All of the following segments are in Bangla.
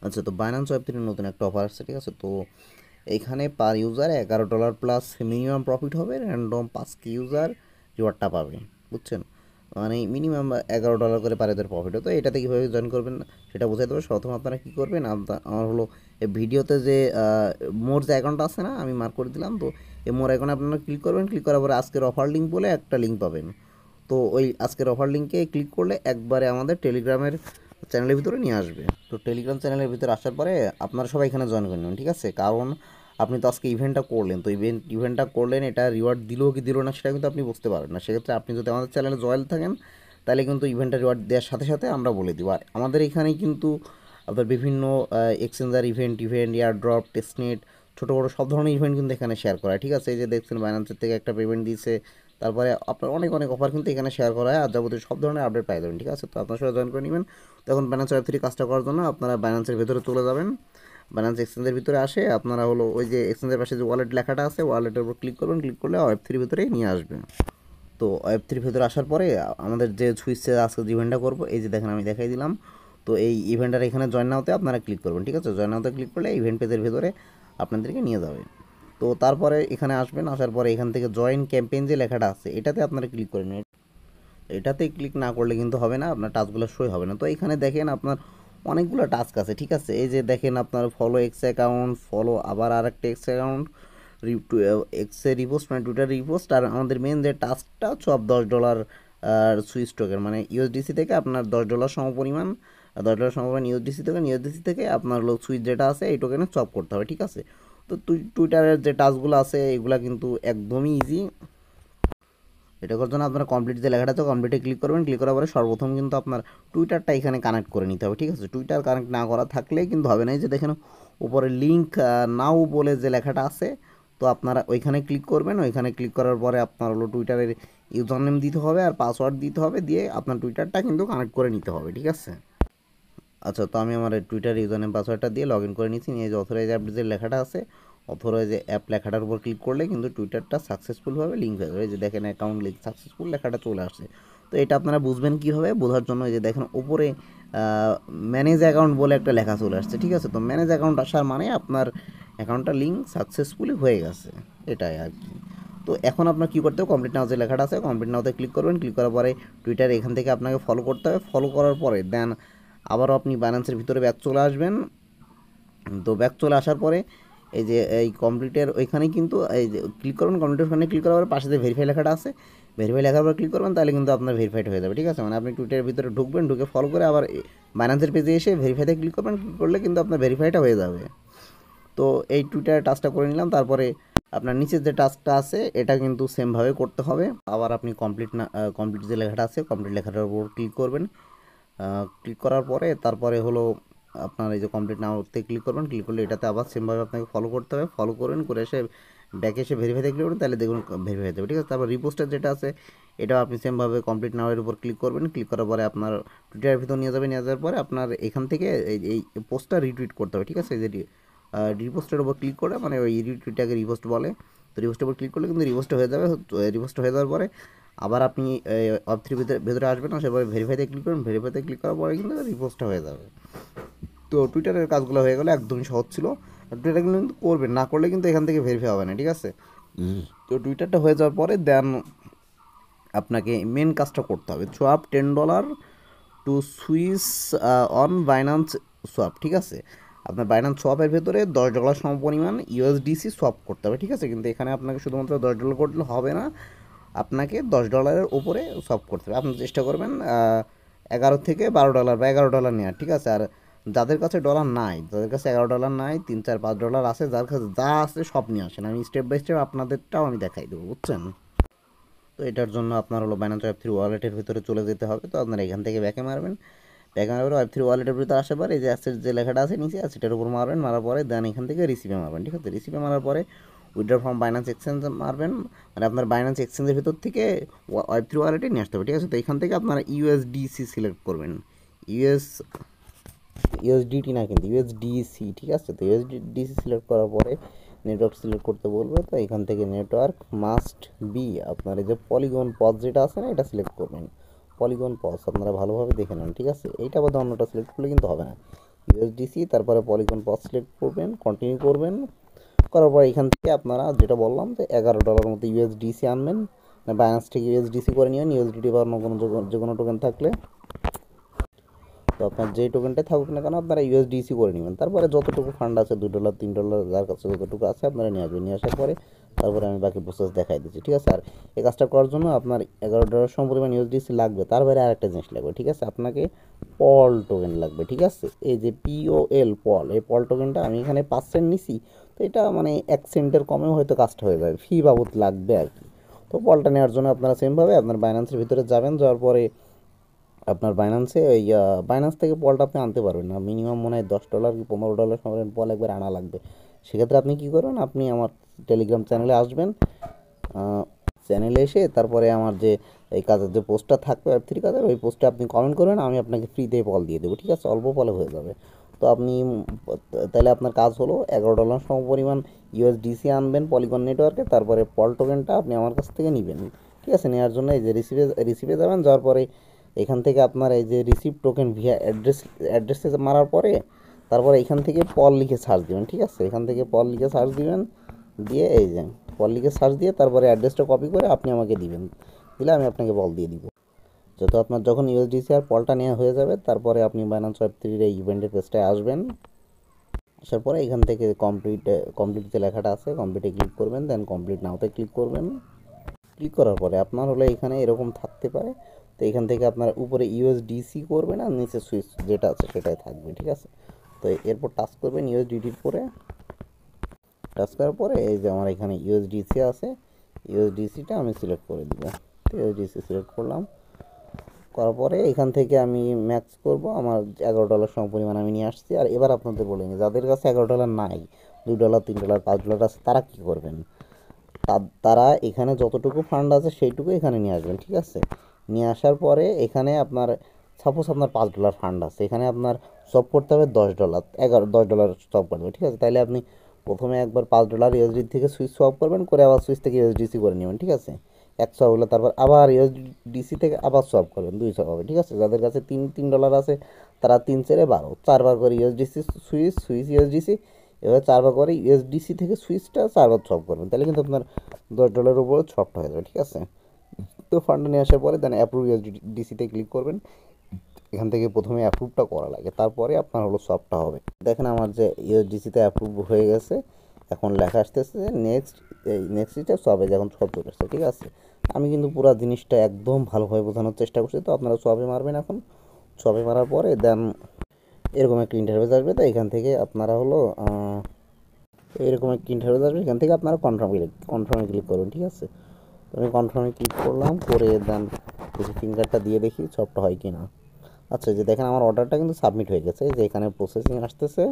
আচ্ছা, তো বাইন্যান্স ওয়েব থ্রির নতুন একটা অফার আসছে, ঠিক আছে। তো এইখানে পার ইউজার $11 প্লাস মিনিমাম প্রফিট হবে, র্যান্ডম 5 ইউজার রিওয়ার্ডটা পাবে, বুঝছেন। মানে মিনিমাম $11 করে পার ইউজার প্রফিট হয়। তো এটাতে কীভাবে জয়েন করবেন সেটা বোঝাই দেবো। প্রথমে আপনারা কী করবেন, আমার হলো এই ভিডিওতে যে মোর যে অ্যাকাউন্টটা আছে না, আমি মার্ক করে দিলাম। তো এই মোর অ্যাকাউন্টে আপনারা ক্লিক করবেন, ক্লিক করার পরে আজকের অফার লিঙ্ক বলে একটা লিঙ্ক পাবেন। তো ওই আজকের অফার লিঙ্কে ক্লিক করলে একবারে আমাদের টেলিগ্রামের চ্যানেলের ভিতরে নিয়ে আসবে। তো টেলিগ্রাম চ্যানেলের ভিতরে আসার পরে আপনারা সবাই এখানে জয়েন করে নেবেন, ঠিক আছে। কারণ আপনি তো আজকে ইভেন্টটা করলেন, তো ইভেন্টটা করলেন, এটা রিওয়ার্ড দিলো কি দিল না সেটা কিন্তু আপনি বুঝতে পারবেন না। সেক্ষেত্রে আপনি যদি আমাদের চ্যানেলে জয়েন থাকেন তাহলে কিন্তু ইভেন্টের রিওয়ার্ড দেওয়ার সাথে সাথে আমরা বলে দিব। আর আমাদের এখানেই কিন্তু আপনার বিভিন্ন exchanger event air drop, testnet, ছোটো বড়ো সব ধরনের ইভেন্ট কিন্তু এখানে শেয়ার করা হয়, ঠিক আছে। এই যে দেখছেন বাইন্যান্সের থেকে একটা পেমেন্ট দিয়েছে, তারপরে আপনার অনেক অনেক অফার কিন্তু এখানে শেয়ার করা হয়, আর যাবতীয় সব ধরনের আপডেট পাই যাবেন, ঠিক আছে। তো আপনার সাথে জয়েন করে নেবেন। তখন বাইন্যান্স ওয়েব থ্রি কাজটা করার জন্য আপনারা বাইন্যান্সের ভেতরে চলে যাবেন। বাইন্যান্স এক্সচেঞ্জের ভিতরে আসে আপনারা হলো ওই যে এক্সচেঞ্জের পাশে যে ওয়ালেট লেখাটা আছে, ওয়ালেটের উপর ক্লিক করবেন, ক্লিক করলে ওয়েব থ্রির ভিতরে নিয়ে আসবে। তো ওয়েব থ্রির ভিতরে আসার পরে আমাদের যে সুইচে আজকে যে ইভেন্টটা করবো, এই যে দেখেন আমি দেখাই দিলাম। তো এই ইভেন্টটার এখানে জয়েন নাওতে আপনারা ক্লিক করবেন, ঠিক আছে। জয়েন নাওতে ক্লিক করলে ইভেন্ট পেজের ভিতরে আপনাদেরকে নিয়ে যাবে। তো তারপরে এখানে আসবেন, আসার পরে এখান থেকে জয়েন ক্যাম্পেইন যে লেখাটা আছে এটাতে আপনারা ক্লিক করে নেবেন। এটাতে ক্লিক না করলে কিন্তু হবে না, আপনার টাস্কগুলো শো হবে না। তো এখানে দেখেন আপনার অনেকগুলো টাস্ক আছে, ঠিক আছে। এই যে দেখেন আপনার ফলো এক্স অ্যাকাউন্ট, ফলো আবার আর একটা এক্স অ্যাকাউন্ট, এক্সে রিপোস্ট মানে টুইটার রিপোস্ট, আর আমাদের মেন যে টাস্কটা সব $10 আর সুইচ টোকেন মানে ইউএসডিসি থেকে আপনার $10 সমপরিমাণ, $10 সমপরিমাণ ইউএসডিসি থেকে আপনার লোক সুইচ যেটা আছে এই টোকেনে চপ করতে হবে, ঠিক আছে। তো টুইটারের যে টাস্কগুলো আছে এগুলা কিন্তু একদমই ইজি। এটা করার জন্য আপনারা কমপ্লিট যে লেখাটা আছে কমপ্লিটে ক্লিক করবেন, ক্লিক করার পরে সর্বপ্রথম কিন্তু আপনার টুইটারটা এখানে কানেক্ট করে নিতে হবে, ঠিক আছে। টুইটার কানেক্ট না করা থাকলেই কিন্তু হবে না। এই যে দেখেন উপরে লিঙ্ক নাও বলে যে লেখাটা আছে, তো আপনারা ওইখানে ক্লিক করবেন। ওইখানে ক্লিক করার পরে আপনার হলো টুইটারের ইউজার নেম দিতে হবে আর পাসওয়ার্ড দিতে হবে, দিয়ে আপনার টুইটারটা কিন্তু কানেক্ট করে নিতে হবে, ঠিক আছে। আচ্ছা, তো আমি আমার টুইটার ইউজার নেম পাসওয়ার্ডটা দিয়ে লগ ইন করে নিচ্ছি। এই যে অথরাইজ অ্যাপ যে লেখাটা আছে, অথরাইজ অ্যাপ লেখাটার উপর ক্লিক করলে কিন্তু টুইটারটা সাকসেসফুলভাবে লিঙ্ক হয়ে যাবে। এই যে দেখেন অ্যাকাউন্ট লিঙ্ক সাকসেসফুল লেখাটা চলে আসছে। তো এটা আপনারা বুঝবেন কীভাবে, বোঝার জন্য এই যে দেখেন ওপরে ম্যানেজ অ্যাকাউন্ট বলে একটা লেখা চলে আসছে, ঠিক আছে। তো ম্যানেজ অ্যাকাউন্ট আসার মানে আপনার অ্যাকাউন্টটা লিঙ্ক সাকসেসফুলি হয়ে গেছে, এটাই আর কি। তো এখন আপনার কী করতে হবে, কমপ্লিট নাও যে লেখাটা আছে কমপ্লিট নাওতে ক্লিক করবেন। ক্লিক করার পরে টুইটার এখান থেকে আপনাকে ফলো করতে হবে। ফলো করার পরে দেন আবারও আপনি বাইন্যান্সের ভিতরে ব্যাক চলে আসবেন। তো ব্যাক চলে আসার পরে এই যে এই কমপ্লিটের ওইখানে কিন্তু এই যে ক্লিক করবেন, কমপ্লিটের ওখানে ক্লিক করার পরে পাশে যে ভেরিফাই লেখাটা আছে, ভেরিফাই লেখার পর ক্লিক করবেন, তাহলে কিন্তু আপনার ভেরিফাইড হয়ে যাবে, ঠিক আছে। মানে আপনি টুইটারের ভিতরে ঢুকবেন, ঢুকে ফলো করে আবার বাইন্যান্সের পেজে এসে ভেরিফাইতে ক্লিক করবেন, ক্লিক করলে কিন্তু আপনার ভেরিফাইটা হয়ে যাবে। তো এই টুইটারের টাস্কটা করে নিলাম। তারপরে আপনার নিচের যে টাস্কটা আছে এটা কিন্তু সেমভাবে করতে হবে। আবার আপনি কমপ্লিট না কমপ্লিট যে লেখাটা আছে কমপ্লিট লেখাটার উপর ক্লিক করবেন। ক্লিক করার পরে তারপরে হলো আপনার এই যে কমপ্লিট নাওতে ক্লিক করবেন, ক্লিক করলে এটাতে আবার সেমভাবে আপনাকে ফলো করতে হবে। ফলো করবেন, করে এসে ব্যাকে এসে ভেরিফাইতে ক্লিক করবেন, তাহলে দেখুন ভেরিফাই হয়ে যাবে, ঠিক আছে। তারপর রিপোস্টার যেটা আছে এটাও আপনি সেমভাবে কমপ্লিট নাওয়ের উপর ক্লিক করবেন। ক্লিক করার পরে আপনার টুইটারের ভিতর নিয়ে যাবে, নিয়ে যাওয়ার পরে আপনার এখান থেকে এই পোস্টটা রিটুইট করতে হবে, ঠিক আছে। এই যে রিপোস্টের উপর ক্লিক করে মানে ওই রিটুইটটাকে রিপোস্ট বলে। তো রিপোস্টের উপর ক্লিক করলে কিন্তু রিপোস্ট হয়ে যাবে। রিপোস্ট হয়ে যাওয়ার পরে আবার আপনি ওয়েব থ্রির ভেতরে আসবেন, আসার পরে ভেরিফাইতে ক্লিক করবেন, ভেরিফাইতে ক্লিক করার পরে কিন্তু রিপোস্টটা হয়ে যাবে। তো টুইটারের কাজগুলো হয়ে গেলে একদমই সহজ ছিল। টুইটার কিন্তু করবেন, না করলে কিন্তু এখান থেকে ভেরিফাই হবে না, ঠিক আছে। তো টুইটারটা হয়ে যাওয়ার পরে দেন আপনাকে মেন কাজটা করতে হবে, swap $10 to Swiss on Binance swap, ঠিক আছে। আপনার বাইন্যান্স সোয়াপের ভেতরে $10 সমপরিমাণ ইউএসডিসি সোয়াপ করতে হবে, ঠিক আছে। কিন্তু এখানে আপনাকে শুধুমাত্র $10 করলে হবে না, আপনাকে $10 ওপরে সোয়াপ করতে হবে। আপনি চেষ্টা করবেন 11 থেকে $12 বা $11 নেওয়ার, ঠিক আছে। আর যাদের কাছে ডলার নাই, যাদের কাছে $11 নাই, 3, 4, $5 আছে, যার কাছে যা আছে সব নিয়ে আসেন। আমি স্টেপ বাই স্টেপ আপনাদেরটাও আমি দেখাই দেবো, বুঝছেন। তো এটার জন্য আপনার হলো বাইন্যান্স ওয়েব থ্রি ওয়ালেটের ভিতরে চলে যেতে হবে। তো আপনারা এখান থেকে ব্যাকে মারবেন, ব্যাকে মারার পরে ওয়েব থ্রি ওয়ালেটের ভিতরে আসার পরে এই যে অ্যাসেট যে লেখাটা আছে নিচে অ্যাসেটের উপর মারবেন, মারার পরে দেন এখান থেকে রিসিভে মারবেন, ঠিক আছে। রিসিভে মারার পরে উইথড্র ফ্রম বাইন্যান্স এক্সচেঞ্জ মারবেন, মানে আপনার বাইন্যান্স এক্সচেঞ্জের ভিতর থেকে ওয়েব থ্রি ওয়ালেটে নিয়ে আসতে হবে, ঠিক আছে। তো এখান থেকে আপনারা ইউএসডিসি সিলেক্ট করবেন, ইউএস ইউএসডিটি না কিন্তু ইউএসডিসি, ঠিক আছে। তো ইউএসডিসি সিলেক্ট করার পরে নেটওয়ার্ক সিলেক্ট করতে বলবে। তো এখান থেকে নেটওয়ার্ক মাস্ট বি আপনার এই যে পলিগন পজ যেটা আছে না এটা সিলেক্ট করবেন, পলিগন পজ আপনারা ভালোভাবে দেখে নেন, ঠিক আছে। এইটা বাদে অন্যটা সিলেক্ট করলে কিন্তু হবে না। ইউএসডিসি, তারপরে পলিগন পথ সিলেক্ট করবেন, কন্টিনিউ করবেন। করার পর এখান থেকে আপনারা যেটা বললাম যে $11 মতো ইউএসডিসি আনবেন, বাইন্যান্স থেকে ইউএসডিসি করে নেবেন। ইউএসডিটি বা অন্য কোনো যে কোনো টোকেন থাকলে, তো আপনার যে টোকেনটাই থাকুক না কেন আপনারা ইউএসডিসি করে নেবেন। তারপরে যতটুকু ফান্ড আছে $2 $3 যার কাছে যতটুকু আছে আপনারা নিয়ে আসবেন। নিয়ে আসার পরে তারপরে আমি বাকি প্রসেস দেখাই দিচ্ছি, ঠিক আছে। আর এই কাজটা করার জন্য আপনার $11 সম পরিমাণ ইউএসডিসি লাগবে। তারপরে আরেকটা জিনিস লাগবে, ঠিক আছে, আপনাকে পল টোকেন লাগবে, ঠিক আছে। এই যে POL পল, এই পল টোকেনটা আমি এখানে 5 সেন্ট নিছি, তো এটা মানে 1 সেন্টের কমেও হয়তো কাজটা হয়ে যাবে, ফি বাবদ লাগবে আর কি। তো পলটা নেওয়ার জন্য আপনারা সেমভাবে আপনার বাইন্যান্সের ভিতরে যাবেন, যাওয়ার পরে আপনার বাইন্যান্সে ওই বাইন্যান্স থেকে পলটা আপনি আনতে পারবেন না, মিনিমাম মনে হয় $10 কি $15 সময় পল একবার আনা লাগবে। সেক্ষেত্রে আপনি কী করবেন, আপনি আমার টেলিগ্রাম চ্যানেলে আসবেন, চ্যানেলে এসে তারপরে আমার যে এই কাজের যে পোস্টটা থাকবে Web3 কাজের, ওই পোস্টে আপনি কমেন্ট করবেন, আমি আপনাকে ফ্রিতে পল দিয়ে দেবো, ঠিক আছে, অল্প পলে হয়ে যাবে। তো আপনি তাহলে আপনার কাজ হলো $11 সম পরিমাণ ইউএসডিসি আনবেন পলিগন নেটওয়ার্কে, তারপরে পল টোকেনটা আপনি আমার কাছ থেকে নেবেন, ঠিক আছে। নেওয়ার জন্য এই যে রিসিভে যাবেন, যাওয়ার পরে এখান থেকে আপনার এই যে রিসিভ টোকেন ভিয়া অ্যাড্রেসে মারার পরে তারপরে এখান থেকে পল লিখে সার্চ দেবেন, ঠিক আছে। এখান থেকে পল লিখে সার্চ দিবেন, দিয়ে এই যে পল লিখে সার্চ দিয়ে তারপরে অ্যাড্রেসটা কপি করে আপনি আমাকে দিবেন, দিলে আমি আপনাকে বল দিয়ে দিব। যত আপনার যখন ইউএসডিসি আর পলটা নেওয়া হয়ে যাবে, তারপরে আপনি বাইন্যান্স ওয়েব3 এই ইভেন্টের পেজটায় আসবেন। আসার পরে এখান থেকে কমপ্লিট যে লেখাটা আছে কমপ্লিটে ক্লিক করবেন, দেন কমপ্লিট নাওতে ক্লিক করবেন। ক্লিক করার পরে আপনার হলে এখানে এরকম থাকতে পারে, তো এখান থেকে আপনার উপরে ইউএসডিসি করবেন আর নিচে সুইচ যেটা আছে সেটাই থাকবে, ঠিক আছে। তো এরপর টাচ করবেন ইউএসডিটির পরে, টাচ করার পরে এই যে আমার এখানে ইউএসডিসি আছে, ইউএসডিসিটা আমি সিলেক্ট করে দিব। তো ইউএসডিসি সিলেক্ট করলাম, করার পরে এখান থেকে আমি ম্যাক্স করব, আমার $11 সম পরিমাণ আমি নিয়ে আসছি। আর এবার আপনাদের বলে নিই, যাদের কাছে $11 নাই, $2 $3 $5 আছে, তারা কী করবেন, তারা এখানে যতটুকু ফান্ড আছে সেইটুকু এখানে নিয়ে আসবেন, ঠিক আছে। নিয়ে আসার পরে এখানে আপনার সাপোজ আপনার $5 ফান্ড আছে, এখানে আপনার সব করতে হবে $10, $10 সব করবে, ঠিক আছে। তাইলে আপনি প্রথমে একবার $5 ইউএসডি থেকে সুইচ সোয়াপ করবেন, করে আবার সুইচ থেকে ইউএসডিসি করে নেবেন, ঠিক আছে। এক সোয়াপ হলো, তারপর আবার ইউএসডিসি থেকে আবার সোয়াপ করবেন, 2 সোয়াপ হবে, ঠিক আছে। যাদের কাছে $3 আছে তারা 3 4 12 4বার করে ইউএসডিসি সুইচ ইউএসডিসি, এবার 4বার করে ইউএসডিসি থেকে সুইচটা 4বার সোয়াপ করবেন, তাহলে কিন্তু আপনার $10 উপরে ছপটা হয়ে যাবে, ঠিক আছে। তো ফান্ড নিয়ে আসার পরে দেন অ্যাপ্রুভ ইউএসডিসিতে ক্লিক করবেন। এখান থেকে প্রথমে অ্যাপ্রুভটা করা লাগে, তারপরে আপনার হলো সবটা হবে। দেখেন আমার যে ইউএসডিসিতে অ্যাপ্রুভ হয়ে গেছে, এখন লেখা আসতেছে নেক্সট, এই নেক্সট স্টেপ সবে যখন সব চলে আসছে, ঠিক আছে। আমি কিন্তু পুরো জিনিসটা একদম ভালোভাবে বোঝানোর চেষ্টা করছি, তো আপনারা সবে মারবেন। এখন সবে মারার পরে দেন এরকম একটা ইন্টারফেস আসবে, তো এখান থেকে আপনারা হলো এরকম একটা ইন্টারফেস আসবে, এখান থেকে আপনারা কনফার্মে ক্লিক করবেন, ঠিক আছে। তো আমি কনফার্মে ক্লিক করলাম, করে দেন কিছু ফিঙ্গারটা দিয়ে দেখি সবটা হয় কি না। আচ্ছা, যে দেখেন আমার অর্ডারটা কিন্তু সাবমিট হয়ে গেছে, যে এখানে প্রসেসিং আসতেছে,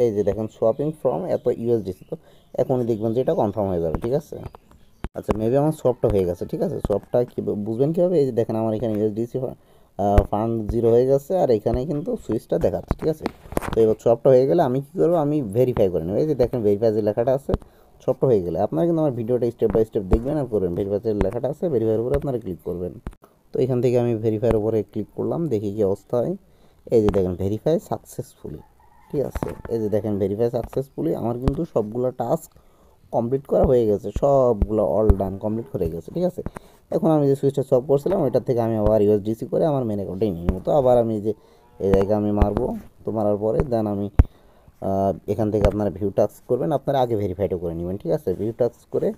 এই যে দেখেন সোয়াপিং ফ্রম এত ইউএসডিসি, তো এখনই দেখবেন যে এটা কনফার্ম হয়ে যাবে, ঠিক আছে। আচ্ছা, মেবি আমার সোয়াপটা হয়ে গেছে, ঠিক আছে। সোয়াপটা কী বুঝবেন কীভাবে, এই যে দেখেন আমার এখানে ইউএসডিসি ফান্ড 0 হয়ে গেছে, আর এখানে কিন্তু সুইচটা দেখাচ্ছে, ঠিক আছে। তো এবার সোয়াপটা হয়ে গেলে আমি কী করবো, আমি ভেরিফাই করে নেব। এই যে দেখেন ভেরিফাই যে লেখাটা আছে, সোয়াপটা হয়ে গেলে আপনারা কিন্তু আমার ভিডিওটা স্টেপ বাই স্টেপ দেখবেন আর করবেন। ভেরিফাই যে লেখাটা আছে, ভেরিফাইয়ের উপরে আপনারা ক্লিক করবেন। তো এখান থেকে আমি ভেরিফাইয়ের উপরে ক্লিক করলাম, দেখি কী অবস্থা হয়। এই যে দেখেন ভেরিফাই সাকসেসফুলি, ঠিক আছে। এই যে দেখেন ভেরিফাই সাকসেসফুলি, আমার কিন্তু সবগুলো টাস্ক কমপ্লিট করা হয়ে গেছে, সবগুলো অল ডান কমপ্লিট হয়ে গেছে, ঠিক আছে। এখন আমি যে সুইচটা সব করছিলাম ওইটার থেকে আমি আবার ইউএসডিসি করে আমার মেন অ্যাকাউন্টে নিয়ে নেবো। তো আবার আমি যে এই জায়গায় আমি মারবো, তো মারার পরে দেন আমি এখান থেকে আপনারা ভিউ টাস্ক করবেন, আপনারা আগে ভেরিফাইটা করে নেবেন, ঠিক আছে। ভিউ টাস্ক করে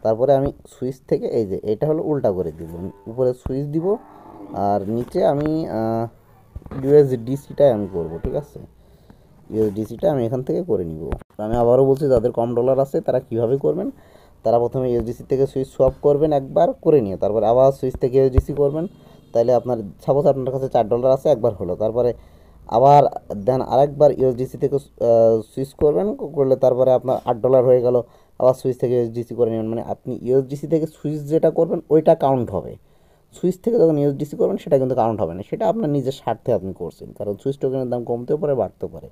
তারপরে আমি সুইচ থেকে এই যে এটা হলো উল্টা করে দিব, উপরে সুইচ দিব আর নিচে আমি ইউএসডিসিটাই আমি করব, ঠিক আছে। ইউএসডিসিটা আমি এখান থেকে করে নিব। আমি আবারও বলছি, যাদের কম ডলার আছে তারা কীভাবে করবেন, তারা প্রথমে ইউএসডিসি থেকে সুইচ সোয়াপ করবেন একবার করে নিয়ে, তারপরে আবার সুইচ থেকে ইউএসডিসি করবেন। তাহলে আপনার সাপোজ আপনার কাছে $4 আছে, একবার হলো, তারপরে আবার দেন আরেকবার ইউএসডিসি থেকে সুইচ করবেন, করলে তারপরে আপনার $8 হয়ে গেল, আবার সুইচ থেকে ইউএসডিসি করে নেবেন। মানে আপনি ইউএসডিসি থেকে সুইচ যেটা করবেন ওইটা কাউন্ট হবে, সুইচ থেকে যখন ইউএসডিসি করবেন সেটা কিন্তু কাউন্ট হবে না, সেটা আপনার নিজের স্বার্থে আপনি করছেন, কারণ সুইচ টোকেনের দাম কমতেও পারে বাড়তেও পারে।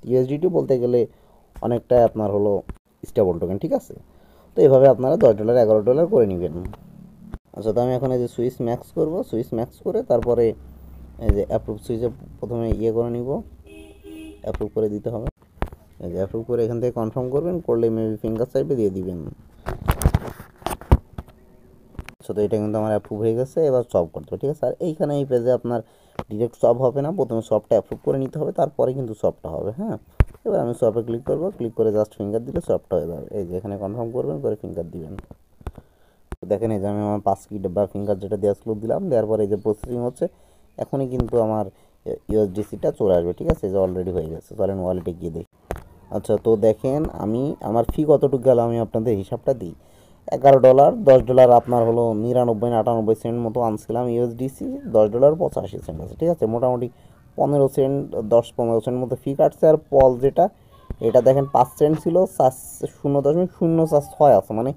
ইউএসডিটি বলতে গেলে অনেকটাই আপনার হলো স্টেবল টোকেন, ঠিক আছে। তো এভাবে আপনারা $10 $11 করে নেবেন। আচ্ছা, তো আমি এখন এই যে সুইচ ম্যাক্স করব, সুইচ ম্যাক্স করে তারপরে এই যে অ্যাপ্রুভ সুইচে প্রথমে করে নিব, অ্যাপ্রুভ করে দিতে হবে। এই যে অ্যাপ্রুভ করে এখান থেকে কনফার্ম করবেন, করলে মেবি ফিঙ্গার চাইবে দিয়ে দিবেন। তো এটা কিন্তু আমার অ্যাপ্রুভ হয়ে গেছে, এবার সলভ করতে হবে, ঠিক আছে। আর এইখানে এই পেজে আপনার ডিরেক্ট সলভ হবে না, প্রথমে সবটা অ্যাপ্রুভ করে নিতে হবে, তারপরে কিন্তু সবটা হবে। হ্যাঁ, এবার আমি সবে ক্লিক করব, ক্লিক করে জাস্ট ফিঙ্গার দিলে সবটা হয়ে যাবে। এই যে এখানে কনফার্ম করবেন, করে ফিঙ্গার দিবেন। দেখেন এই যে আমি আমার পাস কি বা ফিঙ্গার যেটা দেওয়া ছিল দিলাম, দেওয়ার পরে এই যে প্রসেসিং হচ্ছে, এখনই কিন্তু আমার ইউএসডিসিটা চলে আসবে, ঠিক আছে। এই যে অলরেডি হয়ে গেছে, চলেন ওয়ালেটে গিয়ে দেখি। আচ্ছা, তো দেখেন আমি আমার ফি কতটুকু গেল আমি আপনাদের হিসাবটা দিই। $11, $10 আপনার হলো 99-98 সেন্ট মতো আনছিলাম ইউএসডিসি, $10 85 সেন্ট আছে, ঠিক আছে। মোটামুটি 15 সেন্ট, 10-15 সেন্ট মতো ফি কাটছে। আর পল যেটা, এটা দেখেন 5 সেন্ট ছিল, 0.046 আছে, মানে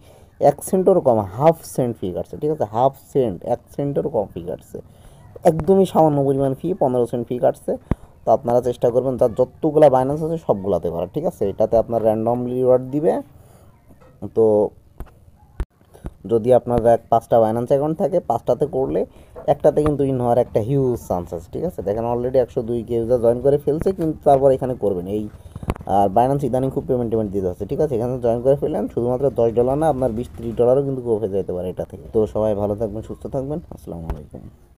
1 সেন্টেরও কম, হাফ সেন্ট ফি কাটছে, ঠিক আছে। হাফ সেন্ট, 1 সেন্টেরও কম ফি কাটছে, একদমই সামান্য পরিমাণ ফি, 15 সেন্ট ফি কাটছে। তো আপনারা চেষ্টা করবেন তার যতগুলো বাইন্যান্স আছে সবগুলাতে করার, ঠিক আছে। এটাতে আপনার র্যান্ডমলি রিওয়ার্ড দিবে। তো যদি আপনার 5টা বাইন্যান্স অ্যাকাউন্ট থাকে, 5টাতে করলে একটাতে কিন্তু ইন হওয়ার একটা হিউজ চান্স আছে, ঠিক আছে। দেখেন অলরেডি 102 ইউজার জয়েন করে ফেলছে, কিন্তু তারপর এখানে করবেন এই। আর বাইন্যান্স ইদানিং খুব পেমেন্ট দিতে হচ্ছে, ঠিক আছে। এখানে জয়েন করে ফেললেন, শুধুমাত্র $10 না, আপনার $20-30 কিন্তু কমে যেতে পারে এটা থেকে। তো সবাই ভালো থাকবেন, সুস্থ থাকবেন, আসসালামু আলাইকুম।